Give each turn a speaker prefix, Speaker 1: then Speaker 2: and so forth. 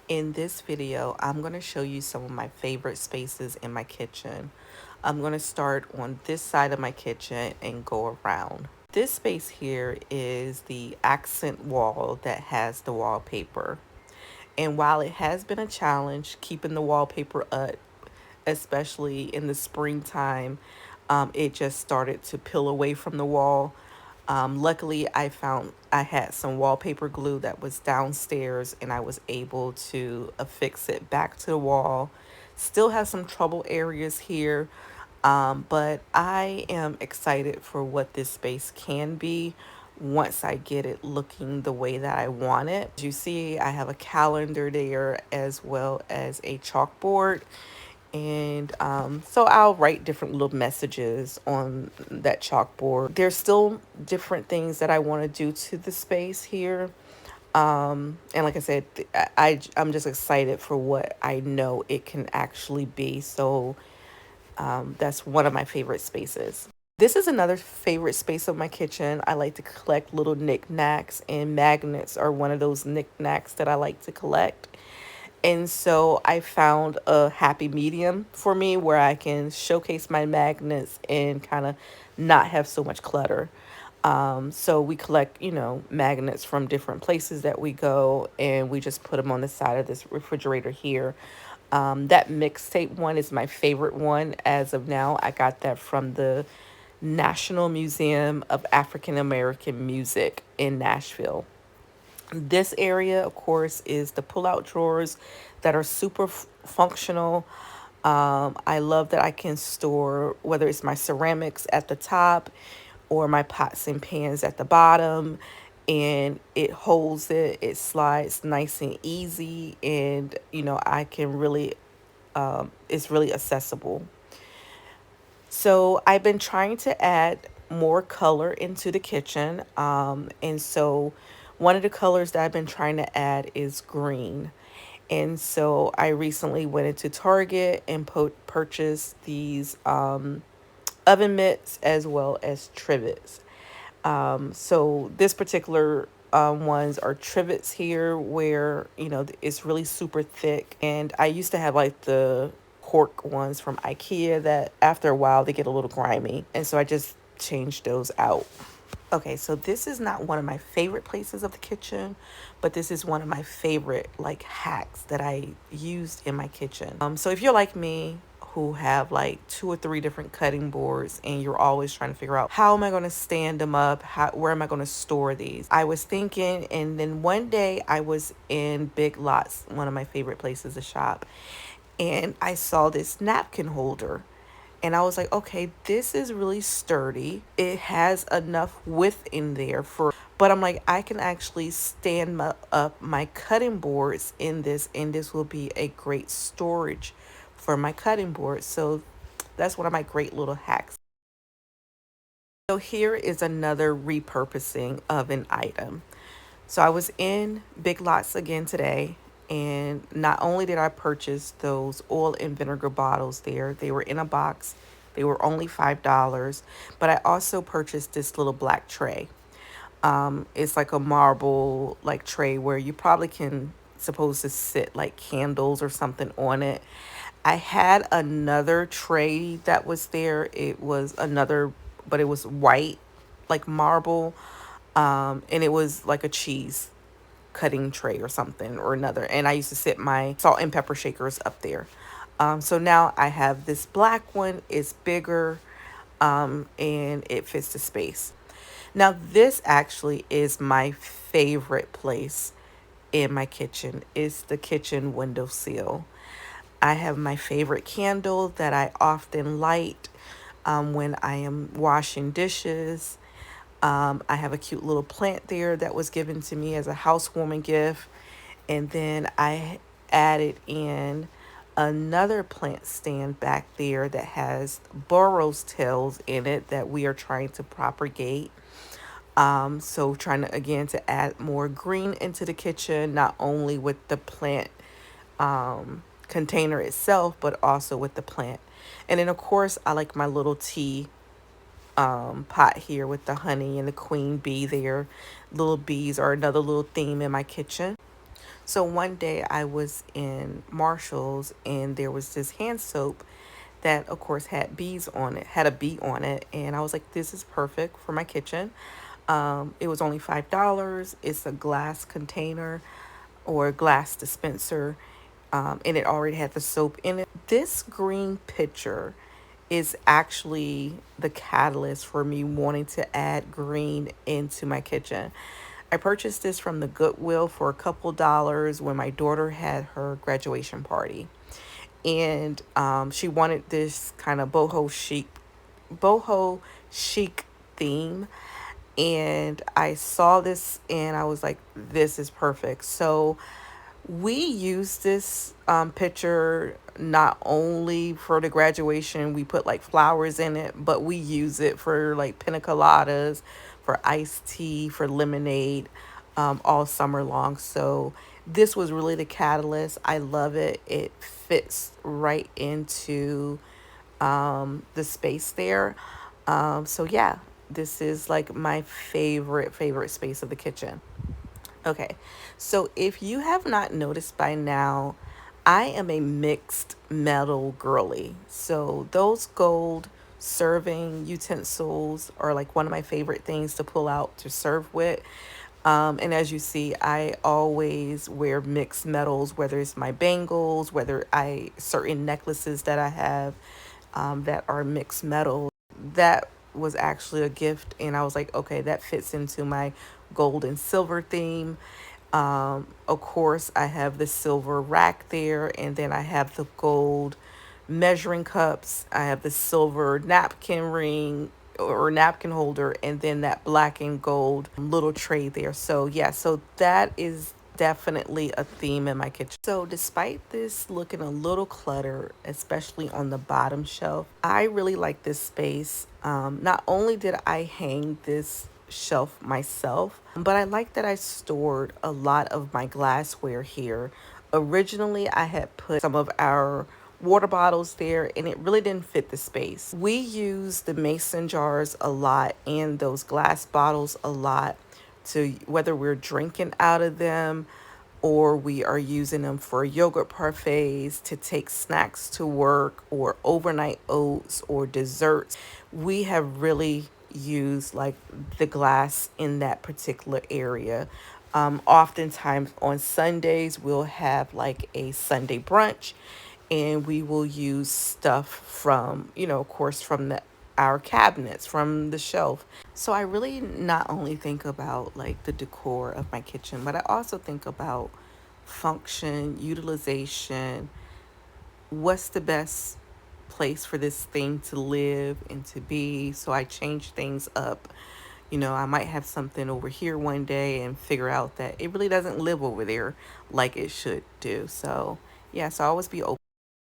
Speaker 1: In this video, I'm going to show you some of my favorite spaces in my kitchen. I'm going to start on this side of my kitchen and go around. This space here is the accent wall that has the wallpaper. And while it has been a challenge keeping the wallpaper up, especially in the springtime, it just started to peel away from the wall. Luckily, I had some wallpaper glue that was downstairs and I was able to affix it back to the wall. Still have some trouble areas here, but I am excited for what this space can be once I get it looking the way that I want it. As you see, I have a calendar there as well as a chalkboard. And so I'll write different little messages on that chalkboard. There's still different things that I want to do to the space here. And like I said, I'm just excited for what I know it can actually be. So that's one of my favorite spaces. This is another favorite space of my kitchen. I like to collect little knickknacks, and magnets are one of those knickknacks that I like to collect. And so I found a happy medium for me where I can showcase my magnets and kind of not have so much clutter. So we collect, magnets from different places that we go, and we just put them on the side of this refrigerator here. That mixtape one is my favorite one as of now. I got that from the National Museum of African American Music in Nashville. This area, of course, is the pull-out drawers that are super functional. I love that I can store whether it's my ceramics at the top or my pots and pans at the bottom, and it holds it. It slides nice and easy, and I can really, it's really accessible. So I've been trying to add more color into the kitchen. And so one of the colors that I've been trying to add is green. And so I recently went into Target and purchased these oven mitts as well as trivets. So this particular ones are trivets here where, it's really super thick. And I used to have like the cork ones from IKEA that after a while they get a little grimy. And so I just changed those out. Okay, so this is not one of my favorite places of the kitchen, but this is one of my favorite like hacks that I used in my kitchen. So if you're like me who have like two or three different cutting boards and you're always trying to figure out how am I going to stand them up, where am I going to store these? I was thinking, and then one day I was in Big Lots, one of my favorite places to shop, and I saw this napkin holder. And I was like, okay, this is really sturdy. It has enough width in there but I'm like, I can actually stand up my cutting boards in this, and this will be a great storage for my cutting board. So that's one of my great little hacks. So here is another repurposing of an item. So I was in Big Lots again today, and not only did I purchase those oil and vinegar bottles there, they were in a box. They were only $5, but I also purchased this little black tray. It's like a marble like tray where you probably can supposed to sit like candles or something on it. I had another tray that was there. It was another, but it was white, like marble, and it was like a cheese cutting tray or something or another. And I used to sit my salt and pepper shakers up there. So now I have this black one. It's bigger, and it fits the space. Now this actually is my favorite place in my kitchen. It's the kitchen windowsill. I have my favorite candle that I often light when I am washing dishes. I have a cute little plant there that was given to me as a housewarming gift. And then I added in another plant stand back there that has burrows tails in it that we are trying to propagate. So trying to again to add more green into the kitchen, not only with the plant container itself, but also with the plant. And then of course I like my little tea pot here with the honey and the queen bee there. Little bees are another little theme in my kitchen. So one day I was in Marshall's and there was this hand soap that of course had bees on it, had a bee on it, and I was like, this is perfect for my kitchen. It was only $5. It's a glass container or glass dispenser, and it already had the soap in it. This green pitcher is actually the catalyst for me wanting to add green into my kitchen. I purchased this from the Goodwill for a couple dollars when my daughter had her graduation party. And she wanted this kind of boho chic theme. And I saw this and I was like, this is perfect. So we use this picture not only for the graduation, we put like flowers in it, but we use it for like pina coladas, for iced tea, for lemonade, all summer long. So this was really the catalyst. I love it. It fits right into the space there. So yeah, this is like my favorite space of the kitchen. Okay, so if you have not noticed by now, I am a mixed metal girly. So those gold serving utensils are like one of my favorite things to pull out to serve with. And as you see, I always wear mixed metals, whether it's my bangles, whether I certain necklaces that I have that are mixed metal. That was actually a gift, and I was like, okay, that fits into my gold and silver theme. Of course, I have the silver rack there, and then I have the gold measuring cups. I have the silver napkin ring or napkin holder, and then that black and gold little tray there. So, yeah, so that is definitely a theme in my kitchen. So, despite this looking a little cluttered, especially on the bottom shelf, I really like this space. Not only did I hang this shelf myself, but I like that I stored a lot of my glassware here. Originally, I had put some of our water bottles there and it really didn't fit the space. We use the mason jars a lot and those glass bottles a lot to whether we're drinking out of them or we are using them for yogurt parfaits, to take snacks to work, or overnight oats or desserts. We have really used like the glass in that particular area. Oftentimes on Sundays, we'll have like a Sunday brunch and we will use stuff from, of course, from our cabinets, from the shelf. So I really not only think about like the decor of my kitchen, but I also think about function, utilization, what's the best place for this thing to live and to be. So I change things up. I might have something over here one day and figure out that it really doesn't live over there like it should do. So, yeah, so I always be open.